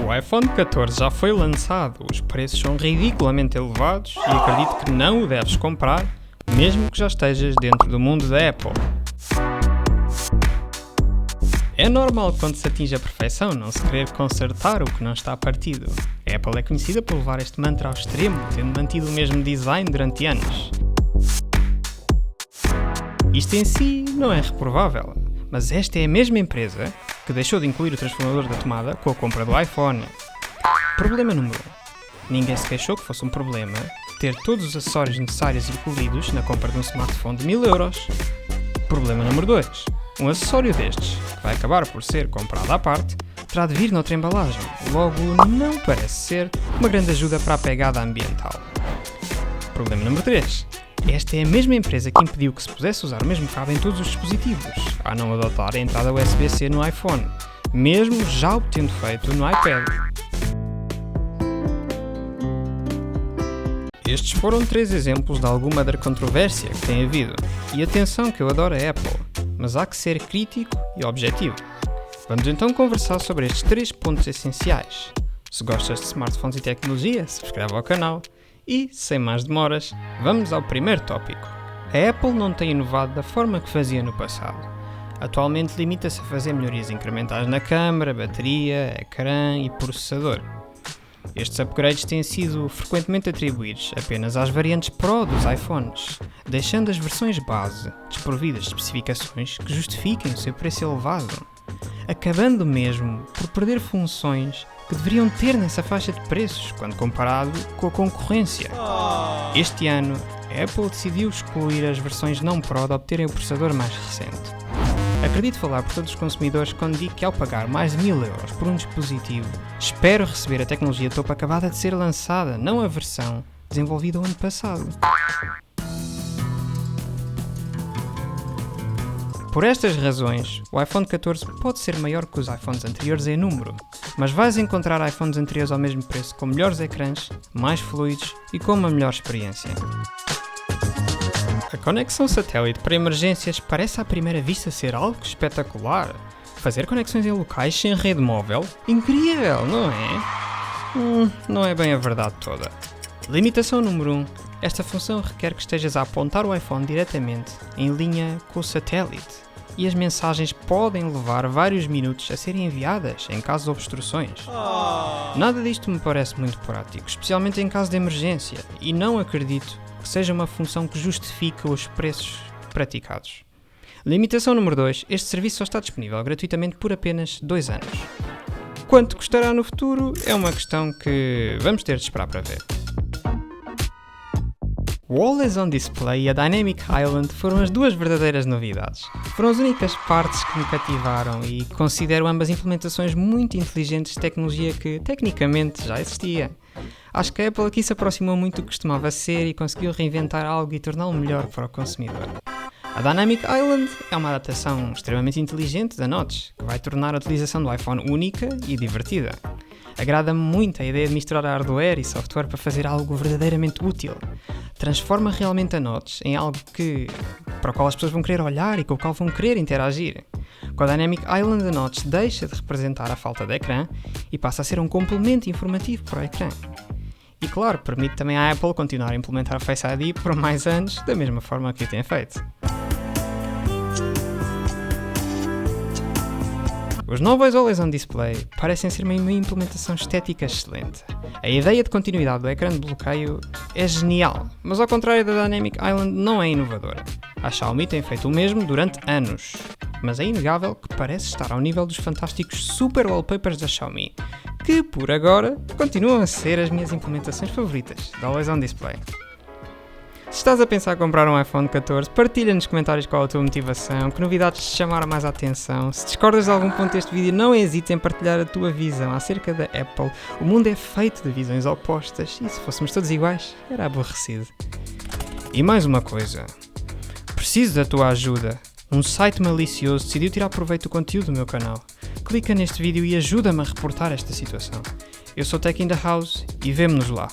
O iPhone 14 já foi lançado, os preços são ridiculamente elevados e acredito que não o deves comprar, mesmo que já estejas dentro do mundo da Apple. É normal quando se atinge a perfeição não se querer consertar o que não está partido. A Apple é conhecida por levar este mantra ao extremo, tendo mantido o mesmo design durante anos. Isto em si não é reprovável, mas esta é a mesma empresa que deixou de incluir o transformador da tomada com a compra do iPhone. Problema número 1. Ninguém se queixou que fosse um problema ter todos os acessórios necessários incluídos na compra de um smartphone de 1000 euros. Problema número 2. Um acessório destes, que vai acabar por ser comprado à parte, terá de vir noutra embalagem, logo não parece ser uma grande ajuda para a pegada ambiental. Problema número 3. Esta é a mesma empresa que impediu que se pudesse usar o mesmo cabo em todos os dispositivos, a não adotar a entrada USB-C no iPhone, mesmo já o tendo feito no iPad. Estes foram 3 exemplos de alguma da controvérsia que tem havido. E atenção que eu adoro a Apple, mas há que ser crítico e objetivo. Vamos então conversar sobre estes 3 pontos essenciais. Se gostas de smartphones e tecnologia, subscreve ao canal. E, sem mais demoras, vamos ao primeiro tópico. A Apple não tem inovado da forma que fazia no passado. Atualmente limita-se a fazer melhorias incrementais na câmara, bateria, ecrã e processador. Estes upgrades têm sido frequentemente atribuídos apenas às variantes Pro dos iPhones, deixando as versões base desprovidas de especificações que justifiquem o seu preço elevado, acabando mesmo por perder funções que deveriam ter nessa faixa de preços quando comparado com a concorrência. Este ano, a Apple decidiu excluir as versões não Pro de obterem o processador mais recente. Acredito falar por todos os consumidores quando digo que ao pagar mais de 1000 euros por um dispositivo, espero receber a tecnologia topo acabada de ser lançada, não a versão desenvolvida o ano passado. Por estas razões, o iPhone 14 pode ser maior que os iPhones anteriores em número, mas vais encontrar iPhones anteriores ao mesmo preço com melhores ecrãs, mais fluidos e com uma melhor experiência. A conexão satélite para emergências parece à primeira vista ser algo espetacular. Fazer conexões em locais sem rede móvel? Incrível, não é? Não é bem a verdade toda. Limitação número 1. Esta função requer que estejas a apontar o iPhone diretamente em linha com o satélite e as mensagens podem levar vários minutos a serem enviadas em caso de obstruções. Nada disto me parece muito prático, especialmente em caso de emergência, e não acredito que seja uma função que justifique os preços praticados. Limitação número 2. Este serviço só está disponível gratuitamente por apenas 2 anos. Quanto custará no futuro é uma questão que vamos ter de esperar para ver. O Always On Display e a Dynamic Island foram as 2 verdadeiras novidades. Foram as únicas partes que me cativaram e considero ambas implementações muito inteligentes de tecnologia que, tecnicamente, já existia. Acho que a Apple aqui se aproximou muito do que costumava ser e conseguiu reinventar algo e torná-lo melhor para o consumidor. A Dynamic Island é uma adaptação extremamente inteligente da Notch, que vai tornar a utilização do iPhone única e divertida. Agrada-me muito a ideia de misturar hardware e software para fazer algo verdadeiramente útil. Transforma realmente a Notch em algo para o qual as pessoas vão querer olhar e com o qual vão querer interagir. Com a Dynamic Island, a Notch deixa de representar a falta de ecrã e passa a ser um complemento informativo para o ecrã. E claro, permite também à Apple continuar a implementar a Face ID por mais anos, da mesma forma que o tem feito. Os novos Always On Display parecem ser uma implementação estética excelente. A ideia de continuidade do ecrã de bloqueio é genial, mas ao contrário da Dynamic Island não é inovadora. A Xiaomi tem feito o mesmo durante anos, mas é inegável que parece estar ao nível dos fantásticos Super Wallpapers da Xiaomi, que por agora continuam a ser as minhas implementações favoritas da Always On Display. Se estás a pensar em comprar um iPhone 14, partilha nos comentários qual a tua motivação, que novidades te chamaram mais a atenção. Se discordas de algum ponto deste vídeo, não hesites em partilhar a tua visão acerca da Apple. O mundo é feito de visões opostas e se fôssemos todos iguais, era aborrecido. E mais uma coisa, preciso da tua ajuda. Um site malicioso decidiu tirar proveito do conteúdo do meu canal. Clica neste vídeo e ajuda-me a reportar esta situação. Eu sou Tech in the House e vemo-nos lá.